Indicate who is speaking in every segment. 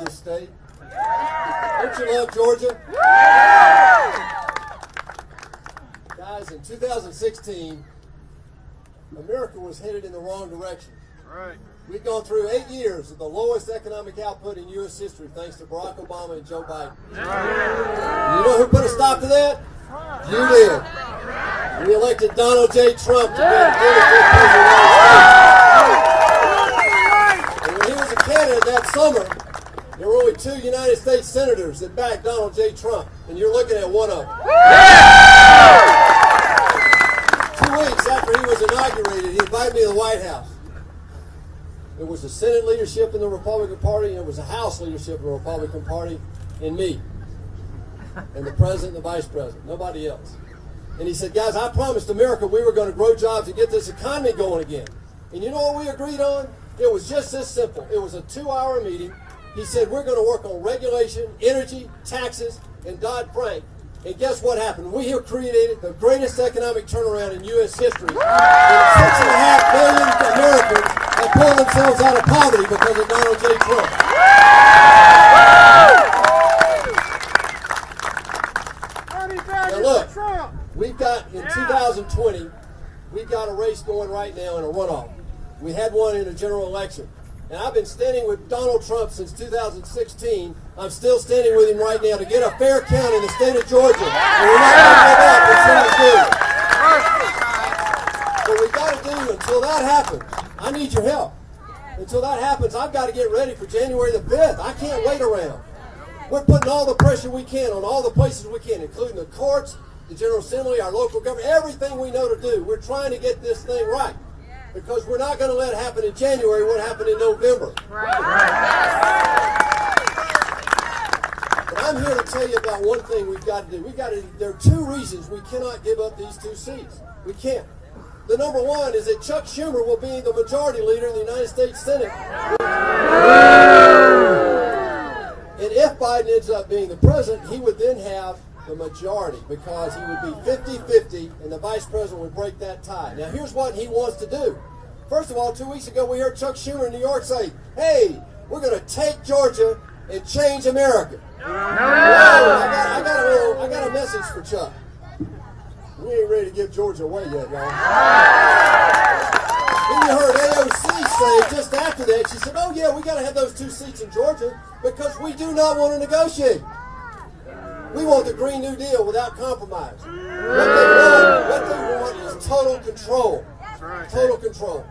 Speaker 1: this state. Don't you love Georgia? Guys, in 2016, America was headed in the wrong direction.
Speaker 2: Right.
Speaker 1: We've gone through 8 years of the lowest economic output in U.S. history thanks to Barack Obama and Joe Biden. Right. You know who put a stop to that? You did. We elected Donald J. Trump to be the 35th president of the United States. And when he was a candidate that summer, there were only 2 United States senators that backed Donald J. Trump, and you're looking at one of them. 2 weeks after he was inaugurated, he invited me to the White House. It was the Senate leadership in the Republican Party, and it was the House leadership in the Republican Party, and me, and the president and the vice president, nobody else. And he said, guys, I promised America we were going to grow jobs and get this economy going again. And you know what we agreed on? It was just this simple. It was a 2-hour meeting. He said, we're going to work on regulation, energy, taxes, and Dodd-Frank. And guess what happened? We have created the greatest economic turnaround in U.S. history. And 6.5 million Americans have pulled themselves out of poverty because of Donald J. Trump. Now look, we've got, in 2020, we've got a race going right now in a runoff. We had one in a general election. And I've been standing with Donald Trump since 2016. I'm still standing with him right now to get a fair count in the state of Georgia. And we're not going to give up until we do. What we got to do until that happens, I need your help. Until that happens, I've got to get ready for January the 5th. I can't wait around. We're putting all the pressure we can on all the places we can, including the courts, the General Assembly, our local government, everything we know to do. We're trying to get this thing right. Because we're not going to let it happen in January what happened in November. Right. But I'm here to tell you about one thing we've got to do. There are 2 reasons we cannot give up these 2 seats. We can't. The number one is that Chuck Schumer will be the majority leader in the United States Senate. And if Biden ends up being the president, he would then have the majority because he would be 50-50 and the vice president would break that tie. Now here's what he wants to do. First of all, 2 weeks ago we heard Chuck Schumer in New York say, hey, we're going to take Georgia and change America. I got a message for Chuck. We ain't ready to give Georgia away yet, y'all. Then you heard AOC say just after that, she said, oh yeah, we got to have those 2 seats in Georgia because we do not want to negotiate. We want the Green New Deal without compromise. What they want is total control. Total control.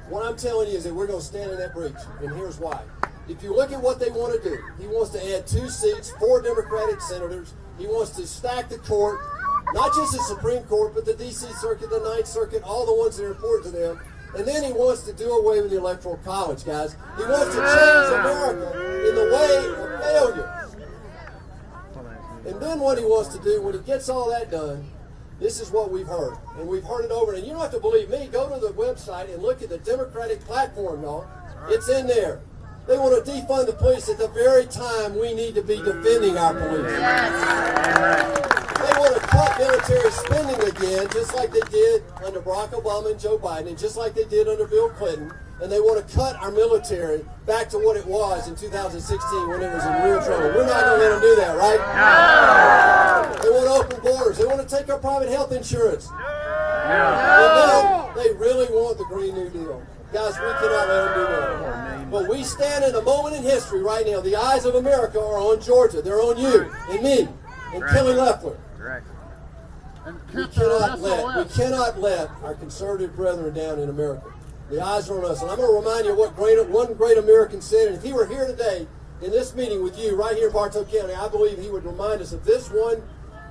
Speaker 1: What I'm telling you is that we're going to stand in that breach, and here's why. If you look at what they want to do, he wants to add 2 seats, 4 Democratic senators. He wants to stack the court, not just the Supreme Court, but the D.C. Circuit, the 9th Circuit, all the ones that are important to them. And then he wants to do away with the Electoral College, guys. He wants to change America in the way of failure. And then what he wants to do, when he gets all that done, this is what we've heard. And we've heard it over. And you don't have to believe me. Go to the website and look at the Democratic platform, y'all. It's in there. They want to defund the police at the very time we need to be defending our police. They want to cut military spending again, just like they did under Barack Obama and Joe Biden, and just like they did under Bill Clinton. And they want to cut our military back to what it was in 2016 when it was in real trouble. We're not going to let them do that, right? No. They want to open borders. They want to take our private health insurance. No. And then they really want the Green New Deal. Guys, we cannot let them do that. But we stand in a moment in history right now. The eyes of America are on Georgia. They're on you and me and Kelly Loeffler. We cannot let our conservative brethren down in America. The eyes are on us. And I'm going to remind you what one great American said. And if he were here today in this meeting with you right here in Bartow County, I believe he would remind us of this one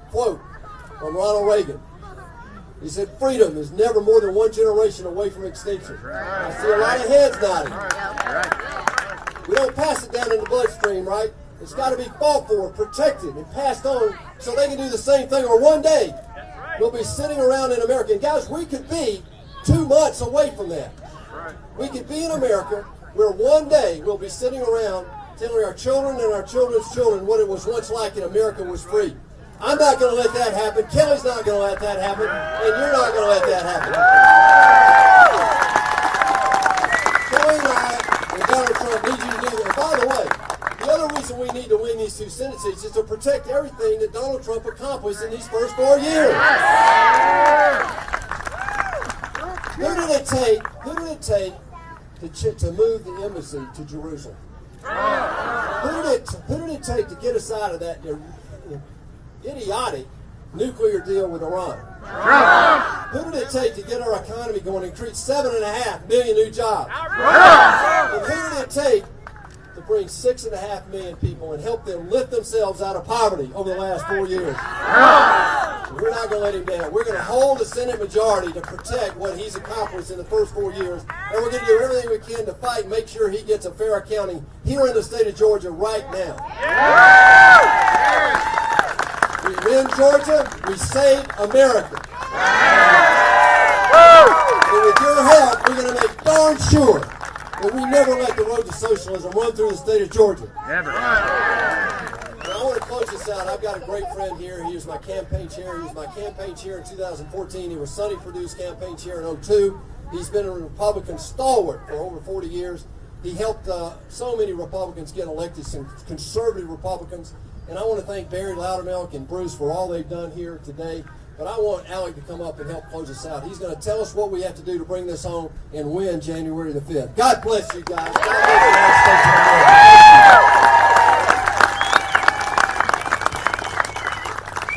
Speaker 1: quote from Ronald Reagan. He said, freedom is never more than 1 generation away from extinction. I see a lot of heads nodding. We don't pass it down in the bloodstream, right? It's got to be fought for, protected, and passed on so they can do the same thing. Or one day, we'll be sitting around in America. And guys, we could be 2 months away from that. We could be in America where one day we'll be sitting around telling our children and our children's children what it was once like in America was free. I'm not going to let that happen. Kelly's not going to let that happen. And you're not going to let that happen. Kelly and I and Donald Trump need you to do that. And by the way, reason we need to win these 2 Senate seats is to protect everything that Donald Trump accomplished in these first 4 years. Who did it take to move the embassy to Jerusalem? Who did it take to get us out of that idiotic nuclear deal with Iran? Who did it take to get our economy going and create 7.5 million new jobs? And who did it take to bring 6.5 million people and help them lift themselves out of poverty over the last 4 years? We're not going to let him down. We're going to hold the Senate majority to protect what he's accomplished in the first 4 years, and we're going to do everything we can to fight and make sure he gets a fair accounting here in the state of Georgia right now. We win Georgia, we save America. And with your help, we're going to make darn sure that we never let the road to socialism run through the state of Georgia. Never. I want to close this out. I've got a great friend here. He was my campaign chair. He was my campaign chair in 2014. He was Sonny Perdue's campaign chair in 2002. He's been a Republican stalwart for over 40 years. He helped so many Republicans get elected, some conservative Republicans. And I want to thank Barry Loudermilk and Bruce for all they've done here today. But I want Alec to come up and help close us out. He's going to tell us what we have to do to bring this home and win January the 5th. God bless you guys. God bless the United States of America.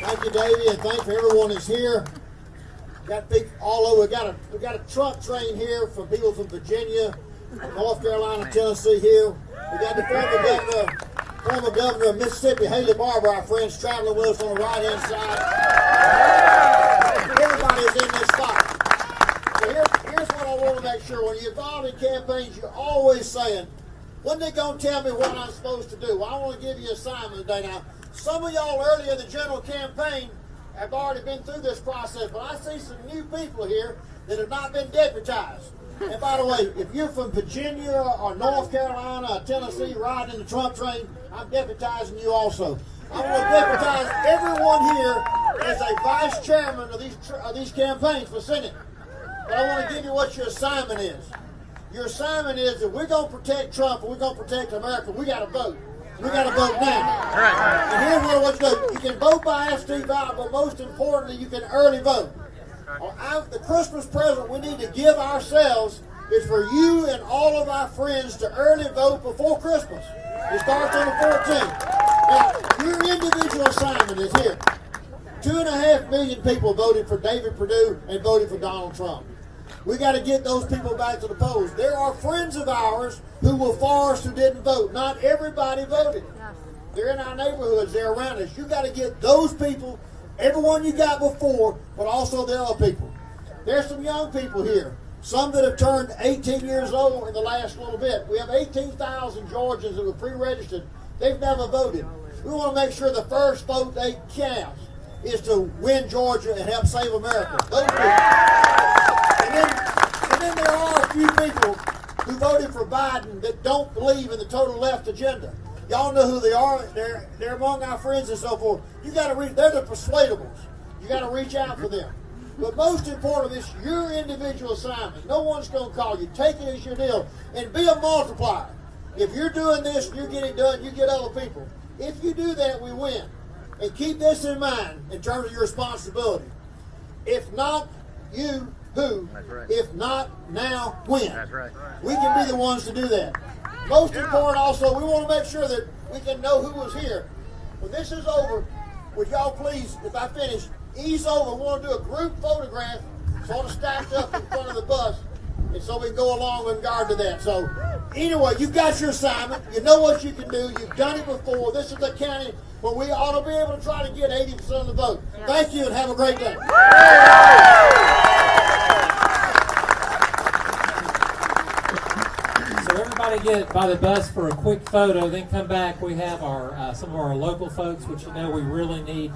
Speaker 2: Thank you, Davey, and thank you for everyone that's here. Got people all over. We got a truck train here for people from Virginia, North Carolina, Tennessee here. We got the former governor of Mississippi, Haley Barbour, our friends traveling with us on the right-hand side. Everybody is in this spot. So here's what I want to make sure. When you're involved in campaigns, you're always saying, when they going to tell me what I'm supposed to do? Well, I want to give you an assignment today. Now, some of y'all earlier in the general campaign have already been through this process, but I see some new people here that have not been deputized. And by the way, if you're from Virginia or North Carolina or Tennessee riding in the Trump train, I'm deputizing you also. I want to deputize everyone here as a vice chairman of these campaigns for Senate. But I want to give you what your assignment is. Your assignment is that we're going to protect Trump and we're going to protect America. We got to vote. We got to vote now. And here's what you do. You can vote by absentee ballot, but most importantly, you can early vote. The Christmas present we need to give ourselves is for you and all of our friends to early vote before Christmas. It starts on the 14th. Now, your individual assignment is here. 2.5 million people voted for David Perdue and voted for Donald Trump. We got to get those people back to the polls. There are friends of ours who were for us who didn't vote. Not everybody voted. They're in our neighborhoods. They're around us. You got to get those people, everyone you got before, but also the other people. There's some young people here. Some that have turned 18 years old in the last little bit. We have 18,000 Georgians that were pre-registered. They've never voted. We want to make sure the first vote they cast is to win Georgia and help save America. Those people. And then there are a few people who voted for Biden that don't believe in the total left agenda. Y'all know who they are. They're among our friends and so forth. You got to reach. They're the persuadables. You got to reach out for them. But most importantly, it's your individual assignment. No one's going to call you. Take it as your deal and be a multiplier. If you're doing this and you get it done, you get other people. If you do that, we win. And keep this in mind in terms of your responsibility. If not you, who? That's right. If not now, when? That's right. We can be the ones to do that. Most important also, we want to make sure that we can know who was here. When this is over, would y'all please, if I finish, ease over. We want to do a group photograph sort of stacked up in front of the bus, and so we can go along in regard to that. So anyway, you've got your assignment. You know what you can do. You've done it before. This is the county where we ought to be able to try to get 80% of the vote. Thank you and have a great day.
Speaker 3: Everybody get by the bus for a quick photo, then come back. We have our some of our local folks, which we really need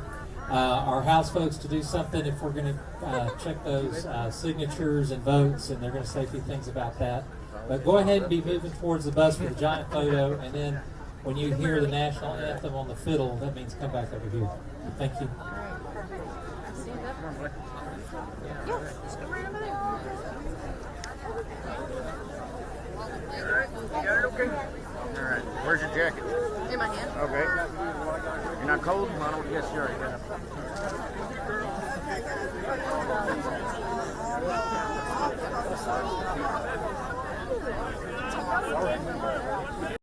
Speaker 3: our House folks to do something if we're going to check those signatures and votes, and they're going to say a few things about that. But go ahead and be moving towards the bus for the giant photo, and then when you hear the national anthem on the fiddle, that means come back over here. Thank you.
Speaker 4: All right. Where's your jacket?
Speaker 5: In my hand.
Speaker 4: Okay. You're not cold? Well, I don't guess you already got it.